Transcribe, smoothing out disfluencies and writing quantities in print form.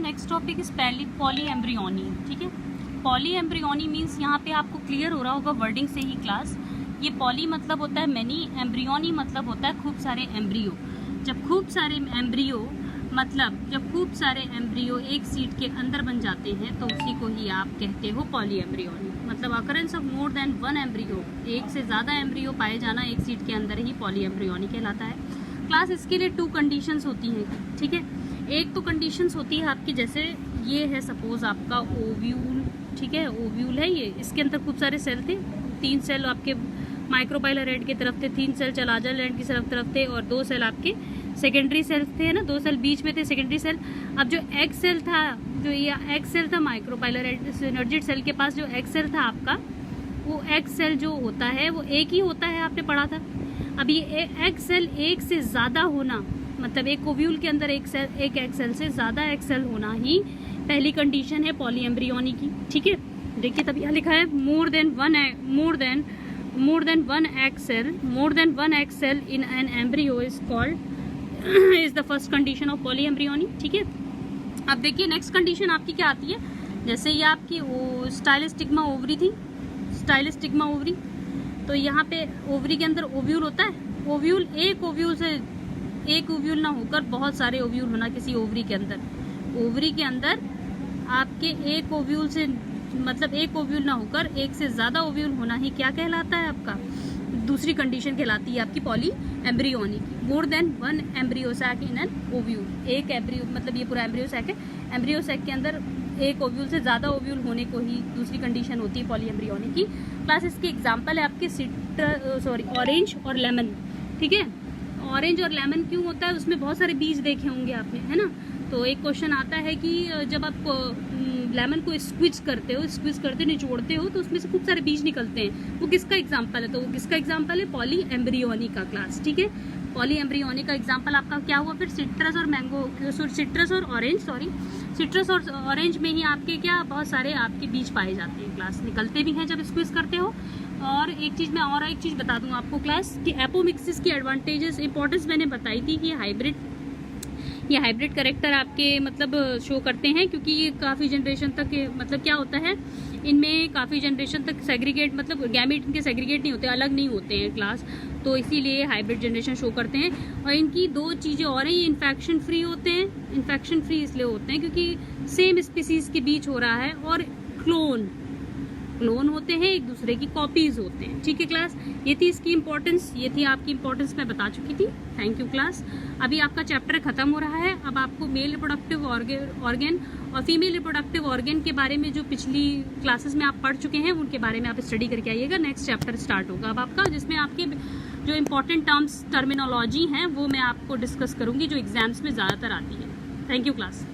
Next topic is poly embryony. ठीक है, poly embryony means यहाँ पे आपको क्लियर हो रहा होगा वर्डिंग से ही क्लास। ये पॉली मतलब होता है मैनी, एम्ब्रियोनी मतलब होता है खूब सारे एम्ब्रियो। जब खूब सारे एम्ब्रियो एक सीड के अंदर बन जाते हैं तो उसी को ही आप कहते हो पॉली एम्ब्रियोनी। मतलब occurrence of more than one embryo, एक से ज़्यादा एम्ब्रियो पाए जाना एक सीड के अंदर ही पॉली एम्ब्रियोनी कहलाता है। क्लास इसके लिए 2 कंडीशंस होती हैं। ठीक है, एक तो कंडीशंस होती है आपकी, जैसे ये है सपोज आपका ओव्यूल। ठीक है, ओव्यूल है ये, इसके अंदर खूब सारे सेल थे। 3 सेल आपके माइक्रोपाइलर एंड की तरफ थे, 3 सेल चलाजल एंड की तरफ थे और 2 सेल आपके सेकेंडरी सेल थे ना, 2 सेल बीच में थे सेकेंडरी सेल। अब जो एग सेल था, जो ये एग सेल था माइक्रोपाइलर एंड सिनर्जिड सेल के पास, जो एग सेल था आपका, वो एग सेल जो होता है वो एक ही होता है, आपने पढ़ा था। अब ये एग सेल एक से ज़्यादा होना, मतलब एक ओव्यूल के अंदर एक एग सेल से ज़्यादा एग सेल होना ही पहली कंडीशन है पॉली एम्ब्रियोनी की। ठीक है, देखिए तब यहाँ लिखा है more than one egg cell in an embryo is called is the first condition of polyembryony. ठीक है, अब देखिए नेक्स्ट कंडीशन आपकी क्या आती है। जैसे ये आपकी स्टाइलोस्टिग्मा ओवरी थी, स्टाइलोस्टिग्मा ओवरी, तो यहाँ पे ओवरी के अंदर ओव्यूल होता है। ओव्यूल एक ओव्यूल ना होकर बहुत सारे ओव्यूल होना किसी ओवरी के अंदर। ओवरी के अंदर आपके एक ओव्यूल से, मतलब एक ओव्यूल ना होकर एक से ज़्यादा ओव्यूल होना ही क्या कहलाता है आपका, दूसरी कंडीशन कहलाती है आपकी पॉली एम्ब्रियोनी की। More than one embryo sac in an ovule, एक एम्ब्रियो मतलब ये पूरा एम्ब्रियो सैक है, एम्ब्रियो सैक के अंदर एक ओव्यूल से ज़्यादा ओव्यूल होने को ही दूसरी कंडीशन होती है पॉली एम्ब्रियोनी की। क्लास इसकी एग्जाम्पल है आपके ऑरेंज और लेमन। ठीक है, ऑरेंज और लेमन क्यों होता है, उसमें बहुत सारे बीज देखे होंगे आपने, है ना। तो एक क्वेश्चन आता है कि जब आप लेमन को स्क्विज करते निचोड़ते हो तो उसमें से खूब सारे बीज निकलते हैं, वो किसका एग्जाम्पल है, तो वो किसका एग्जाम्पल है, पॉली एम्ब्रियोनी का क्लास। ठीक है, पॉली एम्ब्रियोनी का एग्जाम्पल आपका क्या हुआ फिर, सिट्रस और ऑरेंज में ही आपके क्या बहुत सारे आपके बीज पाए जाते हैं क्लास, निकलते भी हैं जब स्क्विज करते हो। और एक चीज़ बता दूं आपको क्लास कि एपोमिक्सिस की एडवांटेजेस इंपॉर्टेंस मैंने बताई थी कि ये हाइब्रिड करेक्टर आपके मतलब शो करते हैं, क्योंकि ये काफ़ी जनरेशन तक मतलब क्या होता है, इनमें काफ़ी जनरेशन तक सेग्रीगेट मतलब गैमेट इनके सेग्रीगेट नहीं होते, अलग नहीं होते हैं क्लास, तो इसीलिए हाइब्रिड जनरेशन शो करते हैं। और इनकी 2 चीज़ें और हैं, ये इन्फेक्शन फ्री होते हैं। इन्फेक्शन फ्री इसलिए होते हैं क्योंकि सेम स्पीसीज़ के बीच हो रहा है, और क्लोन होते हैं, एक दूसरे की कॉपीज होते हैं। ठीक है क्लास, ये थी इसकी इंपॉर्टेंस, ये थी आपकी इंपॉर्टेंस मैं बता चुकी थी। Thank you class. अभी आपका चैप्टर खत्म हो रहा है, अब आपको मेल रिप्रोडक्टिव ऑर्गन और फीमेल रिप्रोडक्टिव ऑर्गन के बारे में जो पिछली क्लासेस में आप पढ़ चुके हैं उनके बारे में आप स्टडी करके आइएगा। नेक्स्ट चैप्टर स्टार्ट होगा अब आपका, जिसमें आपके जो इंपॉर्टेंट टर्मिनोलॉजी हैं वो मैं आपको डिस्कस करूंगी जो एग्जाम्स में ज़्यादातर आती है। Thank you class.